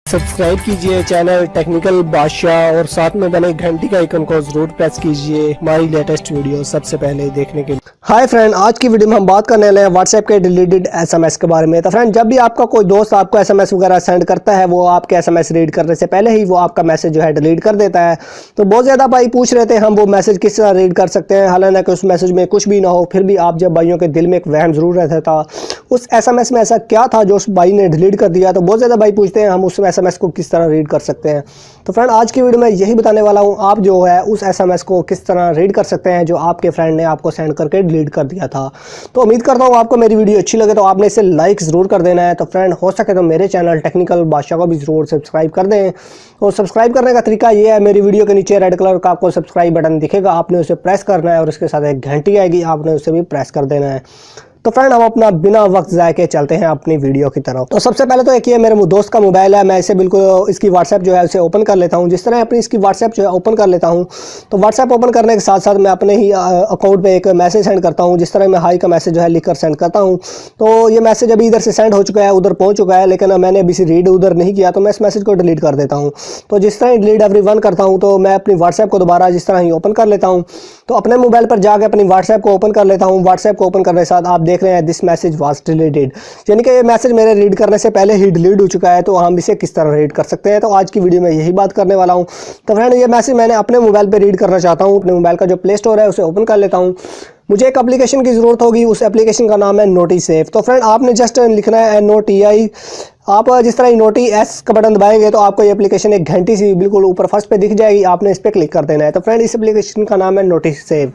Subscribe कीजिए channel technical बादशाह और साथ में बने घंटी का आइकन को जरूर प्रेस कीजिए हमारी लेटेस्ट वीडियो सबसे पहले देखने के लिए। हाय फ्रेंड, आज की वीडियो में हम बात करने वाले हैं व्हाट्सएप के डिलीटेड एसएमएस के बारे में। तो फ्रेंड, जब भी आपका कोई दोस्त आपको एसएमएस वगैरह सेंड करता है, वो आपके एसएमएस रीड करने से पहले ही वो आपका मैसेज जो है डिलीट कर देता है। तो बहुत ज़्यादा भाई पूछ रहे थे हम वो मैसेज किस तरह रीड कर सकते हैं, हालांकि उस मैसेज में कुछ भी ना हो, फिर भी आप जब भाइयों के दिल में एक वहम जरूर रहता था उस एसएमएस में ऐसा क्या था जो उस भाई ने डिलीट कर दिया। तो बहुत ज़्यादा भाई पूछते हैं हम उस एसएमएस को किस तरह रीड कर सकते हैं। तो फ्रेंड, आज की वीडियो में यही बताने वाला हूं, आप जो है उस एसएमएस को किस तरह रीड कर सकते हैं जो आपके फ्रेंड ने आपको सेंड करके डिलीट कर दिया था। तो उम्मीद करता हूं आपको मेरी वीडियो अच्छी लगे तो आपने इसे लाइक ज़रूर कर देना है। तो फ्रेंड, हो सके तो मेरे चैनल टेक्निकल बादशाह को भी ज़रूर सब्सक्राइब कर दें। और सब्सक्राइब करने का तरीका ये है, मेरी वीडियो के नीचे रेड कलर का आपको सब्सक्राइब बटन दिखेगा, आपने उसे प्रेस करना है और उसके साथ एक घंटी आएगी, आपने उसे भी प्रेस कर देना है। तो फ्रेंड, हम अपना बिना वक्त ज़ाय के चलते हैं अपनी वीडियो की तरफ। तो सबसे पहले तो एक ये मेरे दोस्त का मोबाइल है, मैं इसे बिल्कुल इसकी व्हाट्सएप जो है उसे ओपन कर लेता हूँ। जिस तरह अपनी इसकी व्हाट्सएप जो है ओपन कर लेता हूँ, तो व्हाट्सएप ओपन करने के साथ साथ मैं अपने ही अकाउंट पे एक मैसेज सेंड करता हूँ। जिस तरह मैं हाई का मैसेज जो है लिखकर सेंड करता हूँ, तो ये मैसेज अभी इधर से सेंड हो चुका है, उधर पहुँच चुका है, लेकिन मैंने अभी से रीड उधर नहीं किया, तो मैं इस मैसेज को डिलीट कर देता हूँ। तो जिस तरह डिलीट एवरीवन करता हूँ, तो मैं अपनी व्हाट्सएप को दोबारा जिस तरह ही ओपन कर लेता हूँ, तो अपने मोबाइल पर जाकर अपनी व्हाट्सएप को ओपन कर लेता हूँ। व्हाट्सएप को ओपन करने के साथ आप देख रहे हैं दिस मैसेज वाज डिलीटेड, यानी कि ये मैसेज मेरे रीड करने से पहले ही डिलीट हो चुका है। तो हम इसे किस तरह रीड कर सकते हैं, तो आज की वीडियो में यही बात करने वाला हूं। तो फ्रेंड, ये मैसेज मैंने अपने मोबाइल पे रीड करना चाहता हूं। अपने मोबाइल का जो प्ले स्टोर है उसे ओपन कर लेता हूं। मुझे एक एप्लीकेशन की ज़रूरत होगी, उस एप्लीकेशन का नाम है नोटी सेव। तो फ्रेंड, आपने जस्ट लिखना है NOTI। आप जिस तरह नोटी S का बटन दबाएंगे तो आपको ये एप्लीकेशन एक घंटी सी बिल्कुल ऊपर फर्स्ट पे दिख जाएगी, आपने इस पर क्लिक कर देना है। तो फ्रेंड, इस एप्लीकेशन का नाम है नोटी सेव।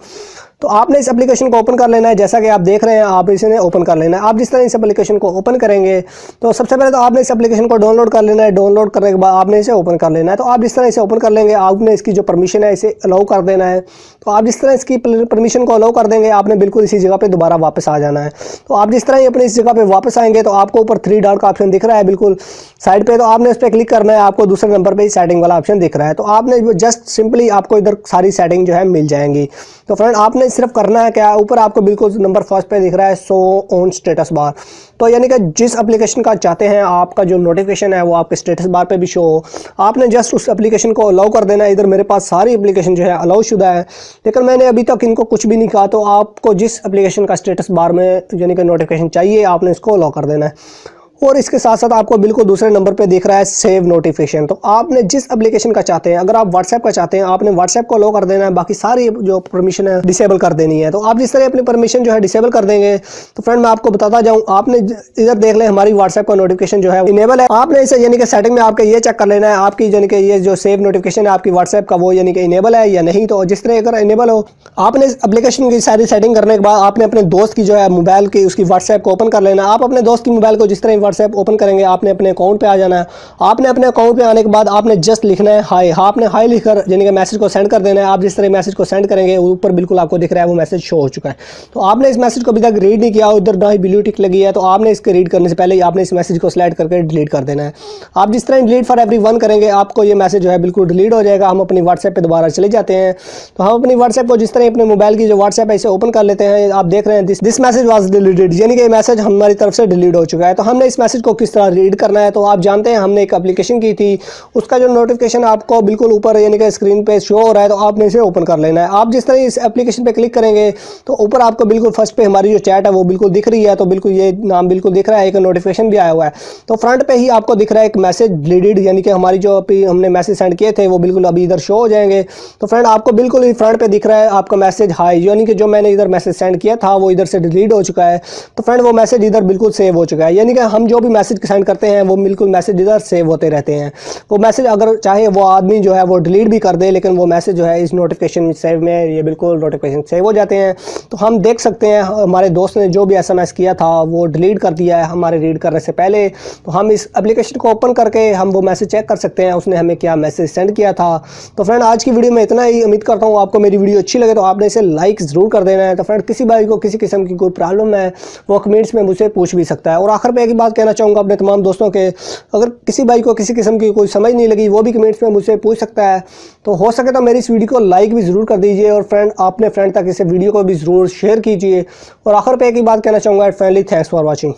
तो आपने इस एप्लीकेशन को ओपन कर लेना है। जैसा कि आप देख रहे हैं, आप इसे ओपन कर लेना है। आप जिस तरह इस एप्लीकेशन को ओपन करेंगे, तो सबसे पहले तो आपने इस एप्लीकेशन को डाउनलोड कर लेना है। डाउनलोड करने के बाद आपने इसे ओपन कर लेना है। तो आप जिस तरह इसे ओपन कर लेंगे, आपने इसकी जो परमिशन है इसे अलाउ कर देना है। तो आप जिस तरह इसकी परमिशन को अलाउ कर देंगे, आपने बिल्कुल इसी जगह पे दोबारा वापस आ जाना है। तो आप जिस तरह ही अपने इस जगह पे वापस आएंगे, तो आपको ऊपर 3 डॉट का ऑप्शन दिख रहा है बिल्कुल साइड पे, तो आपने उस पर क्लिक करना है। आपको दूसरे नंबर पे सेटिंग वाला ऑप्शन दिख रहा है, तो आपने जस्ट सिंपली आपको इधर सारी सेटिंग जो है मिल जाएंगी। तो फ्रेंड, आपने सिर्फ करना है क्या, ऊपर आपको बिल्कुल नंबर फर्स्ट पे दिख रहा है शो ऑन स्टेटस बार। तो यानी कि जिस एप्लीकेशन का चाहते हैं आपका जो नोटिफिकेशन है वो आपके स्टेटस बार पे भी शो हो, आपने जस्ट उस एप्लीकेशन को अलाउ कर देना है। इधर मेरे पास सारी एप्लीकेशन जो है अलाउ शुदा है, लेकिन मैंने अभी तक इनको कुछ भी नहीं कहा। तो आपको जिस एप्लीकेशन का स्टेटस बार में यानी कि नोटिफिकेशन चाहिए, आपने इसको अलाउ कर देना है। और इसके साथ साथ आपको बिल्कुल दूसरे नंबर पे दिख रहा है सेव नोटिफिकेशन। तो आपने जिस एप्लीकेशन का चाहते हैं, अगर आप व्हाट्सएप का चाहते हैं, आपने व्हाट्सएप को अलाउ कर देना है, बाकी सारी जो परमिशन है डिसेबल कर देनी है। तो आप जिस तरह अपनी परमिशन जो है डिसेबल कर देंगे, तो फ्रेंड मैं आपको बताता जाऊं, आपने इधर देख लें हमारी व्हाट्सएप का नोटिफिकेशन जो है इनेबल है। आपने इसे यानी कि सेटिंग में आपके ये चेक कर लेना है आपकी यानी कि ये जो सेव नोटिफिकेशन है आपकी व्हाट्सएप का, वो यानी कि इनेबल है या नहीं। तो जिस तरह अगर इनेबल हो, आपने इस एप्लीकेशन की सारी सेटिंग करने के बाद आपने अपने दोस्त की जो है मोबाइल की उसकी व्हाट्सएप को ओपन कर लेना। आप अपने दोस्त की मोबाइल को जिस तरह व्हाट्सएप ओपन करेंगे, आपने अपने अकाउंट पे आ जाना है। आपने अपने अकाउंट पे आने के बाद आपने जस्ट लिखना है हाय। आपने हाय लिखकर यानी कि मैसेज को सेंड कर देना है। आप जिस तरह मैसेज को सेंड करेंगे, ऊपर बिल्कुल आपको दिख रहा है वो मैसेज शो हो चुका है। तो आपने इस मैसेज को अभी तक रीड नहीं किया, उधर ना ही ब्लू टिक लगी है, तो आपने इसके रीड करने से पहले ही आपने इस मैसेज को सिलेक्ट करके डिलीट कर देना है। आप जिस तरह डिलीट फॉर एवरीवन करेंगे, आपको ये मैसेज जो है बिल्कुल डिलीट हो जाएगा। हम अपनी व्हाट्सएप पे दोबारा चले जाते हैं। तो हम अपनी व्हाट्सएप को जिस तरह अपने मोबाइल की जो व्हाट्सएप है इसे ओपन कर लेते हैं। आप देख रहे हैं दिस मैसेज वाज डिलीटेड, यानी कि मैसेज हमारी तरफ से डिलीट हो चुका है। तो हमने इस मैसेज को किस तरह रीड करना है, तो आप जानते हैं हमने एक एप्लीकेशन की थी, उसका जो नोटिफिकेशन आपको बिल्कुल ऊपर यानी कि स्क्रीन पे शो हो रहा है, तो आपने इसे ओपन कर लेना है। आप जिस तरह इस एप्लीकेशन पे क्लिक करेंगे, तो ऊपर आपको बिल्कुल फर्स्ट पे हमारी जो चैट है वो बिल्कुल दिख रही है। तो बिल्कुल ये नाम बिल्कुल दिख रहा है, एक नोटिफिकेशन भी आया हुआ है। तो फ्रंट पे ही आपको दिख रहा है एक मैसेज डिलीटेड, यानी कि हमारी जो अभी हमने मैसेज सेंड किए थे वो बिल्कुल अभी इधर शो हो जाएंगे। तो फ्रेंड, आपको बिल्कुल ही फ्रंट पे दिख रहा है आपका मैसेज हाई, यानी कि जो मैंने इधर मैसेज सेंड किया था वो इधर से डिलीट हो चुका है। तो फ्रेंड, वो मैसेज इधर बिल्कुल सेव हो चुका है, यानी कि हम जो भी मैसेज सेंड करते हैं वो बिल्कुल मैसेज इधर सेव होते रहते हैं। वो मैसेज अगर चाहे वो आदमी जो है वो डिलीट भी कर दे, लेकिन वो मैसेज जो है इस नोटिफिकेशन सेव में ये बिल्कुल नोटिफिकेशन सेव हो जाते हैं। तो हम देख सकते हैं हमारे दोस्त ने जो भी एसएमएस किया था वो डिलीट कर दिया है हमारे रीड करने से पहले। तो हम इस एप्लीकेशन को ओपन करके हम वो मैसेज चेक कर सकते हैं उसने हमें क्या मैसेज सेंड किया था। तो फ्रेंड, आज की वीडियो में इतना ही। उम्मीद करता हूँ आपको मेरी वीडियो अच्छी लगे, तो आपने इसे लाइक ज़रूर कर देना है। तो फ्रेंड, किसी भाई को किसी किस्म की कोई प्रॉब्लम है वो कमेंट्स में मुझसे पूछ भी सकता है। और आखिर पे एक बात कहना चाहूँगा अपने तमाम दोस्तों के, अगर किसी भाई को किसी किस्म की कोई समझ नहीं लगी वो भी कमेंट्स में मुझसे पूछ सकता है। तो हो सके तो मेरी इस वीडियो को लाइक भी ज़रूर कर दीजिए और फ्रेंड अपने फ्रेंड तक इस वीडियो को भी ज़रूर शेयर कीजिए। और आखिर पे एक ही बात कहना चाहूँगा, फाइनली थैंक्स फॉर वॉचिंग।